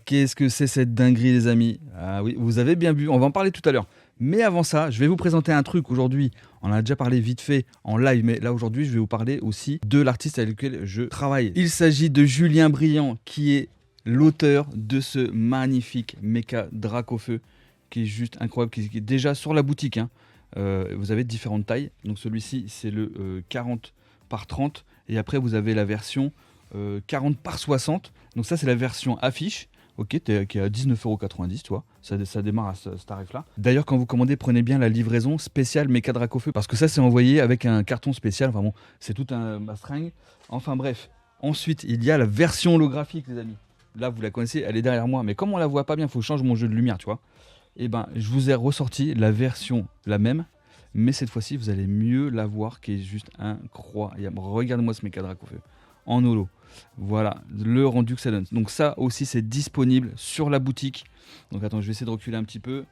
Qu'est-ce que c'est cette dinguerie, les amis? Ah oui, vous avez bien vu, on va en parler tout à l'heure. Mais avant ça, je vais vous présenter un truc aujourd'hui. On en a déjà parlé vite fait en live, mais là aujourd'hui, je vais vous parler aussi de l'artiste avec lequel je travaille. Il s'agit de Julien Briand, qui est l'auteur de ce magnifique méca Dracofeu, qui est juste incroyable, qui est déjà sur la boutique, hein. Vous avez différentes tailles. Donc celui-ci, c'est le 40 par 30. Et après, vous avez la version 40 par 60. Donc ça, c'est la version affiche. Ok, qui est à 19,90 €, tu vois. Ça démarre à ce tarif-là. D'ailleurs, quand vous commandez, prenez bien la livraison spéciale méca Dracofeu. Parce que ça, c'est envoyé avec un carton spécial. Enfin bon, c'est tout un mastring. Enfin bref. Ensuite, il y a la version holographique, les amis. Là, vous la connaissez, elle est derrière moi. Mais comme on la voit pas bien, il faut que je change mon jeu de lumière, tu vois. Et ben, je vous ai ressorti la version la même, mais cette fois-ci, vous allez mieux la voir, qui est juste incroyable. Regardez-moi ce méca Dracofeu en holo. Voilà, le rendu que ça donne. Donc ça aussi, c'est disponible sur la boutique. Donc attends, je vais essayer de reculer un petit peu.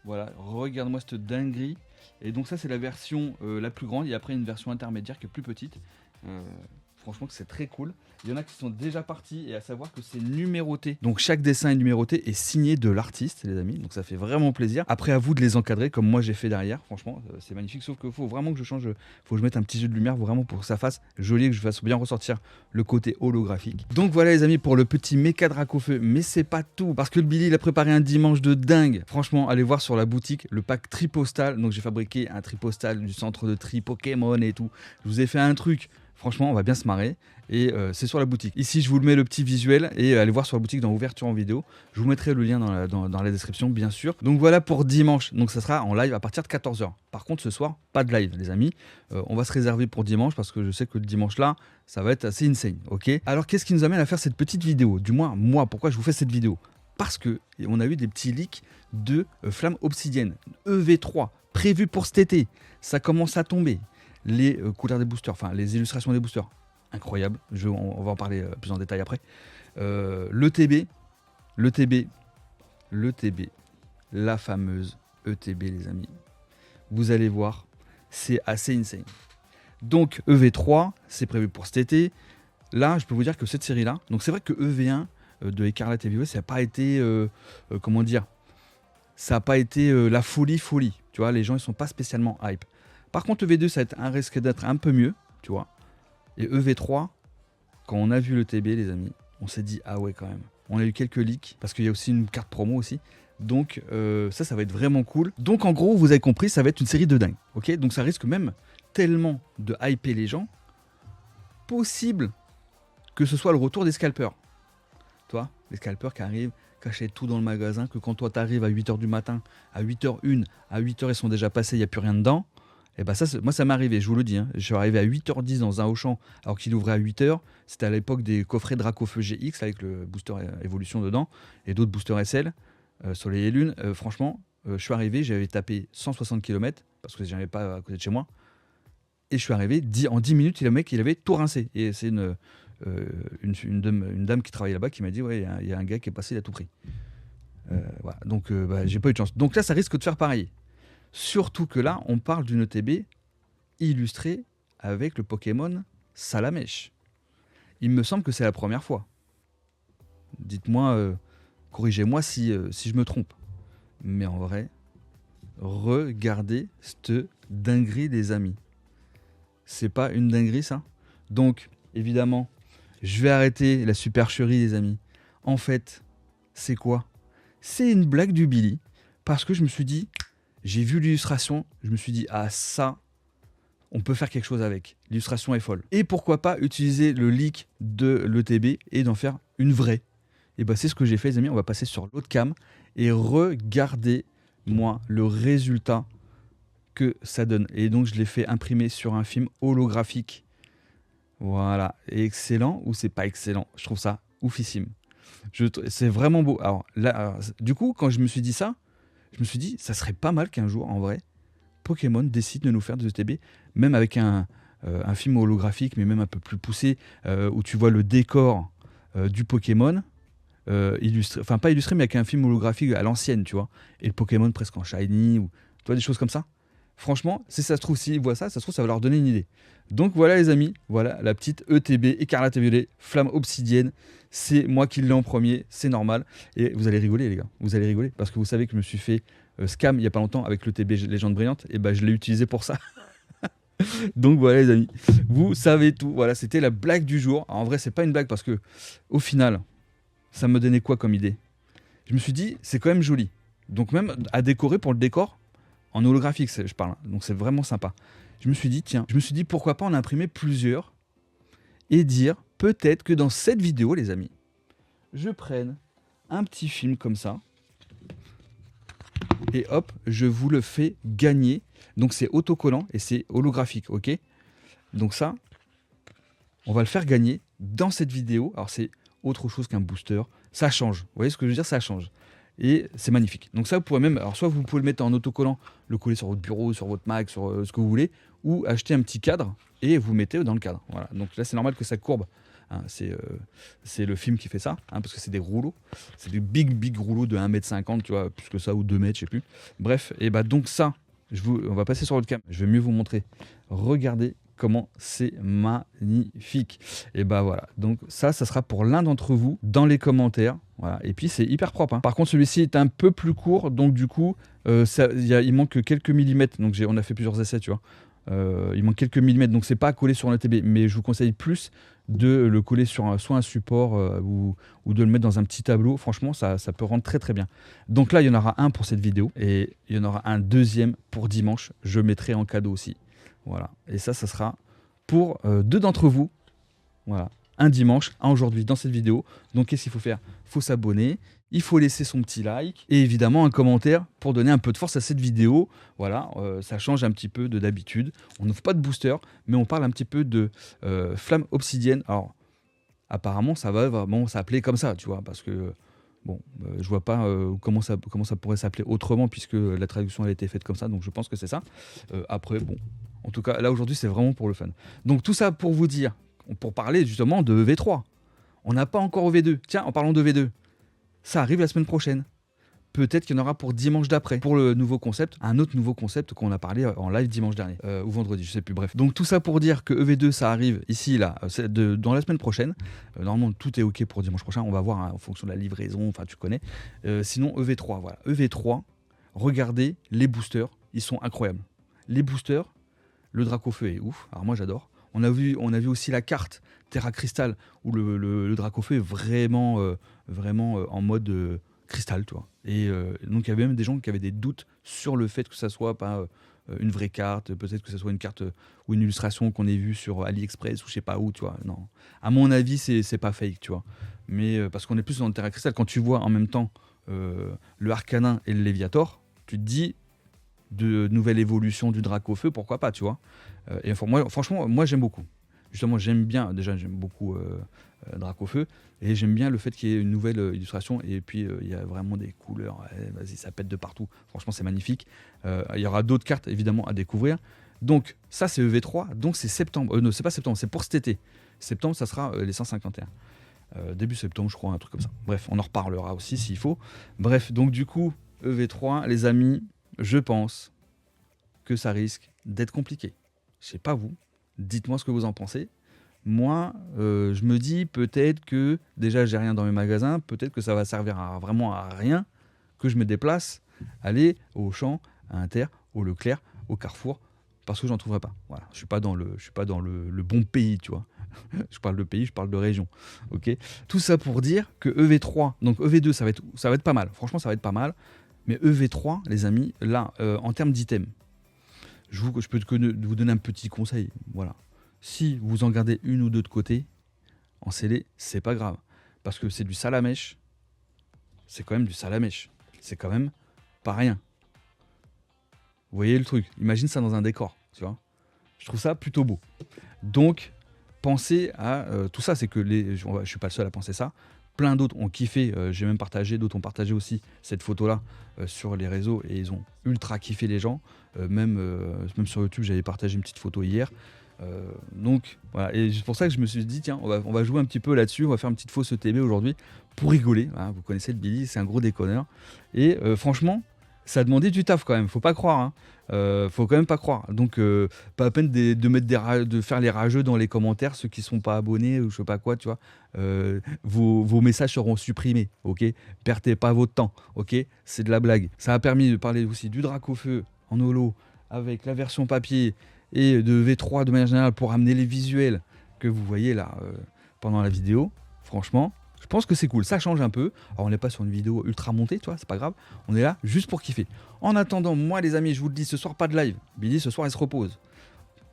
Voilà, regarde-moi cette dinguerie. Et donc ça, c'est la version la plus grande. Et après, une version intermédiaire qui est plus petite. Franchement, que c'est très cool. Il y en a qui sont déjà partis, et à savoir que c'est numéroté. Donc chaque dessin est numéroté et signé de l'artiste, les amis. Donc ça fait vraiment plaisir. Après, à vous de les encadrer comme moi j'ai fait derrière. Franchement, c'est magnifique. Sauf qu'il faut vraiment que je change. Faut que je mette un petit jeu de lumière vraiment pour que ça fasse joli et que je fasse bien ressortir le côté holographique. Donc voilà, les amis, pour le petit méca Dracofeu. Mais c'est pas tout. Parce que le Billy, il a préparé un dimanche de dingue. Franchement, allez voir sur la boutique le pack tripostal. Donc j'ai fabriqué un tripostal du centre de tri Pokémon et tout. Je vous ai fait un truc. Franchement, on va bien se marrer. Et c'est sur la boutique. Ici, je vous le mets le petit visuel et allez voir sur la boutique dans ouverture en vidéo. Je vous mettrai le lien dans la description, bien sûr. Donc voilà pour dimanche. Donc ça sera en live à partir de 14 h. Par contre, ce soir, pas de live, les amis. On va se réserver pour dimanche parce que je sais que le dimanche là, ça va être assez insane. Ok. Alors, qu'est-ce qui nous amène à faire cette petite vidéo? Du moins, moi, pourquoi je vous fais cette vidéo? Parce que on a eu des petits leaks de Flamme Obsidienne EV3 prévu pour cet été. Ça commence à tomber. Les couleurs des boosters, enfin les illustrations des boosters, incroyable. On va en parler plus en détail après. Le TB, la fameuse ETB, les amis. Vous allez voir, c'est assez insane. Donc EV3, c'est prévu pour cet été. Là, je peux vous dire que cette série-là, donc c'est vrai que EV1 de Écarlate et Violet, ça n'a pas été, comment dire, ça n'a pas été la folie. Tu vois, les gens ils sont pas spécialement hype. Par contre, EV2, ça risque d'être un peu mieux, tu vois. Et EV3, quand on a vu le TB, les amis, on s'est dit, ah ouais, quand même. On a eu quelques leaks, parce qu'il y a aussi une carte promo aussi. Donc, ça va être vraiment cool. Donc, en gros, vous avez compris, ça va être une série de dingue. Ok, donc, ça risque même tellement de hyper les gens, possible que ce soit le retour des scalpers. Toi, les scalpers qui arrivent, qui achètent tout dans le magasin, que quand toi, tu arrives à 8 h du matin, à 8 h 01, à 8 h, ils sont déjà passés, il n'y a plus rien dedans. Et bah ça, moi ça m'est arrivé, je vous le dis, hein. Je suis arrivé à 8 h 10 dans un Auchan alors qu'il ouvrait à 8 h. C'était à l'époque des coffrets Dracofeu GX avec le booster évolution dedans et d'autres boosters SL, Soleil et Lune. Franchement, je suis arrivé, j'avais tapé 160 km parce que j'avais pas à côté de chez moi. Et je suis arrivé, en 10 minutes, le mec il avait tout rincé. Et c'est une dame qui travaillait là-bas qui m'a dit, ouais, il y a un gars qui est passé, il a tout pris. Voilà. Donc j'ai pas eu de chance. Donc là, ça risque de faire pareil. Surtout que là, on parle d'une ETB illustrée avec le Pokémon Salamèche. Il me semble que c'est la première fois. Dites-moi, corrigez-moi si je me trompe. Mais en vrai, regardez cette dinguerie des amis. C'est pas une dinguerie ça? Donc, évidemment, je vais arrêter la supercherie les amis. En fait, c'est quoi? C'est une blague du Billy. Parce que je me suis dit... J'ai vu l'illustration, je me suis dit, ah ça, on peut faire quelque chose avec. L'illustration est folle. Et pourquoi pas utiliser le leak de l'ETB et d'en faire une vraie. Et bah c'est ce que j'ai fait les amis, on va passer sur l'autre cam et regardez-moi le résultat que ça donne. Et donc je l'ai fait imprimer sur un film holographique. Voilà, et excellent ou c'est pas excellent? Je trouve ça oufissime. C'est vraiment beau. Alors là, du coup, quand je me suis dit ça, je me suis dit, ça serait pas mal qu'un jour, en vrai, Pokémon décide de nous faire des ETB, même avec un film holographique, mais même un peu plus poussé, où tu vois le décor du Pokémon, illustré, enfin pas illustré, mais avec un film holographique à l'ancienne, tu vois, et le Pokémon presque en shiny, ou tu vois, des choses comme ça. Franchement, si ça se trouve, s'ils voient ça, ça se trouve, ça va leur donner une idée. Donc voilà les amis, voilà la petite ETB, écarlate et violet, flamme obsidienne. C'est moi qui l'ai en premier, c'est normal. Et vous allez rigoler les gars, vous allez rigoler, parce que vous savez que je me suis fait scam il n'y a pas longtemps avec l'ETB Légende Brillante, et ben je l'ai utilisé pour ça. Donc voilà les amis, vous savez tout. Voilà, c'était la blague du jour. Alors, en vrai, c'est pas une blague parce que au final, ça me donnait quoi comme idée? Je me suis dit, c'est quand même joli. Donc même à décorer pour le décor, en holographique, je parle. Donc c'est vraiment sympa. Je me suis dit, tiens, pourquoi pas en imprimer plusieurs et dire peut-être que dans cette vidéo, les amis, je prenne un petit film comme ça et hop, je vous le fais gagner. Donc c'est autocollant et c'est holographique, ok? Donc ça, on va le faire gagner dans cette vidéo. Alors c'est autre chose qu'un booster. Ça change. Vous voyez ce que je veux dire? Ça change. Et c'est magnifique. Donc ça, vous pourrez même... Alors soit vous pouvez le mettre en autocollant, le coller sur votre bureau, sur votre Mac, sur ce que vous voulez, ou acheter un petit cadre et vous mettez dans le cadre. Voilà. Donc là, c'est normal que ça courbe. Hein, c'est le film qui fait ça, hein, parce que c'est des rouleaux. C'est des big rouleaux de 1,50 m, tu vois, plus que ça, ou 2 mètres, je sais plus. Bref, et bah donc ça, on va passer sur votre cam. Je vais mieux vous montrer. Regardez comment c'est magnifique. Et bah voilà, donc ça sera pour l'un d'entre vous dans les commentaires. Voilà. Et puis c'est hyper propre, hein. Par contre celui-ci est un peu plus court, donc du coup il manque quelques millimètres. Donc on a fait plusieurs essais, tu vois. Il manque quelques millimètres, donc c'est pas collé sur un ATB, mais je vous conseille plus de le coller sur soit un support ou de le mettre dans un petit tableau. Franchement ça peut rendre très bien. Donc là il y en aura un pour cette vidéo et il y en aura un deuxième pour dimanche. Je mettrai en cadeau aussi. Voilà, et ça sera pour deux d'entre vous. Voilà, un dimanche, un aujourd'hui dans cette vidéo. Donc qu'est-ce qu'il faut faire? Il faut s'abonner, il faut laisser son petit like et évidemment un commentaire pour donner un peu de force à cette vidéo. Voilà, ça change un petit peu de d'habitude. On n'offre pas de booster, mais on parle un petit peu de flamme obsidienne. Alors apparemment ça va vraiment s'appeler comme ça, tu vois, parce que bon, je vois pas comment ça pourrait s'appeler autrement, puisque la traduction a été faite comme ça, donc je pense que c'est ça. Après, bon, en tout cas, là aujourd'hui, c'est vraiment pour le fun. Donc tout ça pour vous dire, pour parler justement de V3. On n'a pas encore V2. Tiens, en parlant de V2, ça arrive la semaine prochaine. Peut-être qu'il y en aura pour dimanche d'après. Pour le nouveau concept, un autre nouveau concept qu'on a parlé en live dimanche dernier, ou vendredi, je sais plus, bref. Donc tout ça pour dire que EV2, ça arrive ici, là, dans la semaine prochaine. Normalement, tout est OK pour dimanche prochain. On va voir, hein, en fonction de la livraison, enfin, tu connais. Sinon, EV3, voilà. EV3, regardez les boosters, ils sont incroyables. Les boosters, le Dracofeu est ouf. Alors moi, j'adore. On a vu aussi la carte Terra Crystal, où le Dracofeu est vraiment en mode... cristal, tu vois. Et donc il y avait même des gens qui avaient des doutes sur le fait que ça soit pas une vraie carte, peut-être que ça soit une carte ou une illustration qu'on ait vue sur AliExpress ou je sais pas où, tu vois. Non, à mon avis c'est pas fake, tu vois. Mais parce qu'on est plus dans le Terra Crystal, quand tu vois en même temps le Arcanin et le Léviator, tu te dis de nouvelle évolution du Dracofeu, pourquoi pas, tu vois. Et franchement, moi j'aime beaucoup. Justement, j'aime beaucoup Dracofeu, et j'aime bien le fait qu'il y ait une nouvelle illustration, et puis il y a vraiment des couleurs, vas-y, ça pète de partout, franchement c'est magnifique. Il y aura d'autres cartes évidemment à découvrir. Donc ça c'est EV3, donc c'est septembre, non c'est pas septembre, c'est pour cet été. Septembre ça sera les 151. Début septembre je crois, un truc comme ça. Bref, on en reparlera aussi s'il faut. Bref, donc du coup, EV3, les amis, je pense que ça risque d'être compliqué. Je sais pas vous, dites-moi ce que vous en pensez. Moi, je me dis peut-être que, déjà j'ai rien dans mes magasins, peut-être que ça va servir vraiment à rien que je me déplace, aller au Auchan, à Inter, au Leclerc, au Carrefour, parce que j'en trouverai pas. Voilà, je suis pas dans le bon pays, tu vois. Je parle de pays, je parle de région. Ok. Tout ça pour dire que EV3, donc EV2, ça va être pas mal. Franchement, ça va être pas mal. Mais EV3, les amis, là, en termes d'items, je peux vous donner un petit conseil. Voilà. Si vous en gardez une ou deux de côté, en scellé, c'est pas grave. Parce que c'est du salamèche. C'est quand même du salamèche. C'est quand même pas rien. Vous voyez le truc? Imagine ça dans un décor, tu vois. Je trouve ça plutôt beau. Donc, pensez à tout ça. C'est que je suis pas le seul à penser ça. Plein d'autres ont kiffé. J'ai même partagé, d'autres ont partagé aussi cette photo-là sur les réseaux et ils ont ultra kiffé les gens. Même sur YouTube, j'avais partagé une petite photo hier. Donc voilà, et c'est pour ça que je me suis dit tiens, on va jouer un petit peu là-dessus, on va faire une petite fausse ETB aujourd'hui pour rigoler, hein, vous connaissez le Billy, c'est un gros déconneur et franchement Ça a demandé du taf quand même, faut pas croire. Hein. Faut quand même pas croire. Donc, pas la peine de mettre de faire les rageux dans les commentaires, ceux qui sont pas abonnés ou je sais pas quoi, tu vois. Vos messages seront supprimés, ok. Perdez pas votre temps, ok. C'est de la blague. Ça a permis de parler aussi du drac au feu en holo avec la version papier et de V3 de manière générale pour amener les visuels que vous voyez là pendant la vidéo. Franchement, je pense que c'est cool, ça change un peu. Alors on n'est pas sur une vidéo ultra montée, tu vois, c'est pas grave. On est là juste pour kiffer. En attendant, moi les amis, je vous le dis, ce soir pas de live. Billy ce soir elle se repose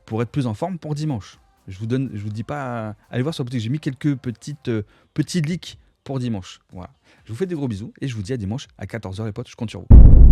pour être plus en forme pour dimanche. Je vous dis pas, allez voir sur le boutique, j'ai mis quelques petits leaks pour dimanche. Voilà. Je vous fais des gros bisous et je vous dis à dimanche à 14h les potes, je compte sur vous.